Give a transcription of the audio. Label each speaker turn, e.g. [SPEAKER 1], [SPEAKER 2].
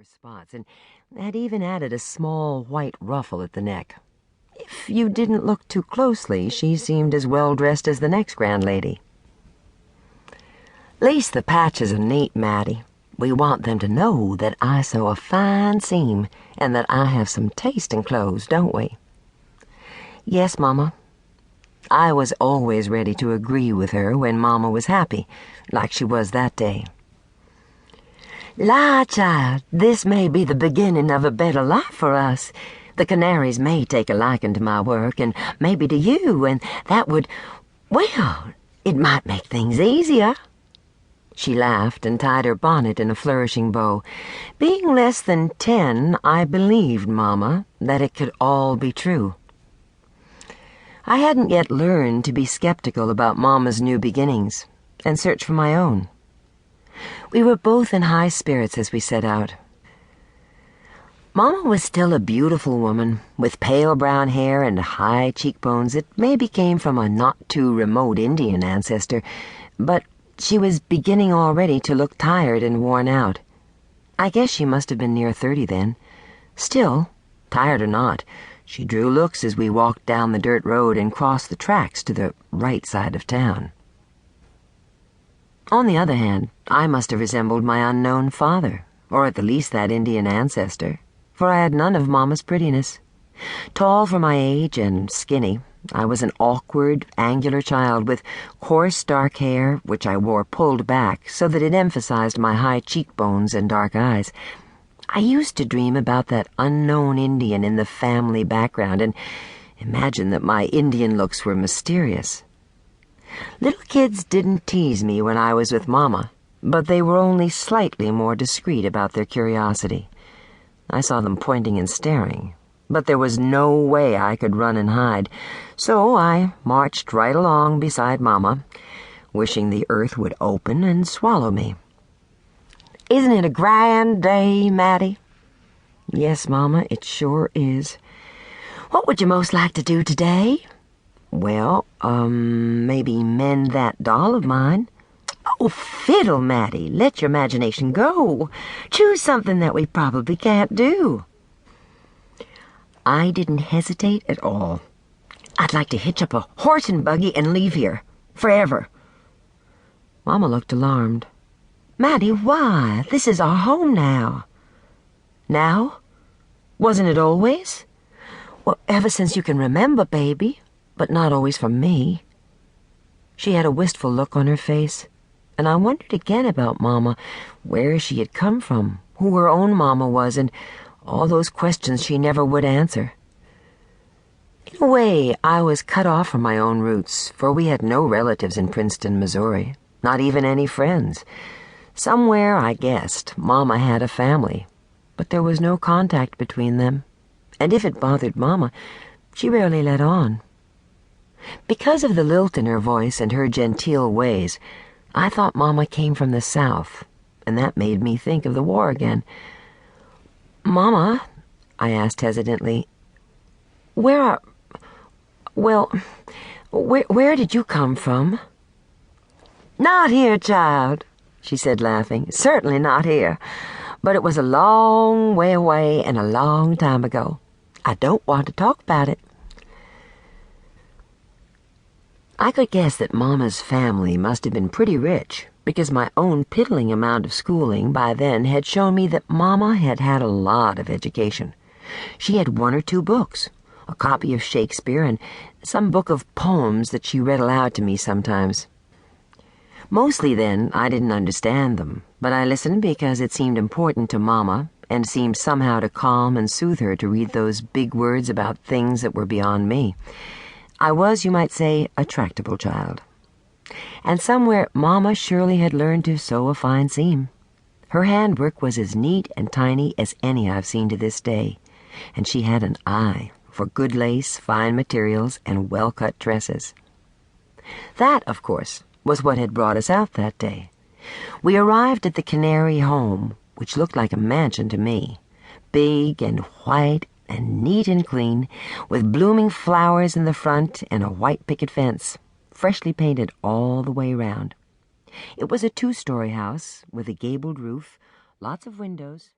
[SPEAKER 1] spots and had even added a small white ruffle at the neck. If you didn't look too closely, she seemed as well dressed as the next grand lady. "Lace the patches are neat, Mattie. We want them to know that I sew a fine seam and that I have some taste in clothes, don't we?" "Yes, Mama." I was always ready to agree with her when Mama was happy, like she was that day. "La, child, this may be the beginning of a better life for us. The canaries may take a liking to my work, and maybe to you, and that would, well, it might make things easier." She laughed and tied her bonnet in a flourishing bow. Being less than 10, I believed Mama that it could all be true. I hadn't yet learned to be skeptical about Mama's new beginnings and search for my own. We were both in high spirits as we set out. Mama was still a beautiful woman, with pale brown hair and high cheekbones that maybe came from a not-too-remote Indian ancestor, but she was beginning already to look tired and worn out. I guess she must have been near 30 then. Still, tired or not, she drew looks as we walked down the dirt road and crossed the tracks to the right side of town. On the other hand, I must have resembled my unknown father, or at the least that Indian ancestor, for I had none of Mama's prettiness. Tall for my age and skinny, I was an awkward, angular child with coarse dark hair, which I wore pulled back so that it emphasized my high cheekbones and dark eyes. I used to dream about that unknown Indian in the family background and imagine that my Indian looks were mysterious. Little kids didn't tease me when I was with Mama, but they were only slightly more discreet about their curiosity. I saw them pointing and staring, but there was no way I could run and hide, so I marched right along beside Mama, wishing the earth would open and swallow me. "Isn't it a grand day, Mattie?" "Yes, Mama, it sure is." "What would you most like to do today?" "Well, maybe mend that doll of mine." "Oh, fiddle, Mattie. Let your imagination go. Choose something that we probably can't do." I didn't hesitate at all. "I'd like to hitch up a horse and buggy and leave here. Forever." Mama looked alarmed. "Mattie, why? This is our home now." "Now? Wasn't it always?" "Well, ever since you can remember, baby. But not always for me." She had a wistful look on her face, and I wondered again about Mama, where she had come from, who her own Mama was, and all those questions she never would answer. In a way, I was cut off from my own roots, for we had no relatives in Princeton, Missouri, not even any friends. Somewhere, I guessed, Mama had a family, but there was no contact between them, and if it bothered Mama, she rarely let on. Because of the lilt in her voice and her genteel ways, I thought Mama came from the South, and that made me think of the war again. "Mama," I asked hesitantly, where did you come from?" "Not here, child," she said, laughing. "Certainly not here. But it was a long way away and a long time ago. I don't want to talk about it." I could guess that Mama's family must have been pretty rich, because my own piddling amount of schooling by then had shown me that Mama had had a lot of education. She had 1 or 2 books, a copy of Shakespeare and some book of poems that she read aloud to me sometimes. Mostly then, I didn't understand them, but I listened because it seemed important to Mama and seemed somehow to calm and soothe her to read those big words about things that were beyond me. I was, you might say, a tractable child. And somewhere Mama surely had learned to sew a fine seam. Her handwork was as neat and tiny as any I've seen to this day, and she had an eye for good lace, fine materials, and well-cut dresses. That, of course, was what had brought us out that day. We arrived at the Canary home, which looked like a mansion to me, big and white and neat and clean, with blooming flowers in the front and a white picket fence, freshly painted all the way round. It was a 2-story house with a gabled roof, lots of windows.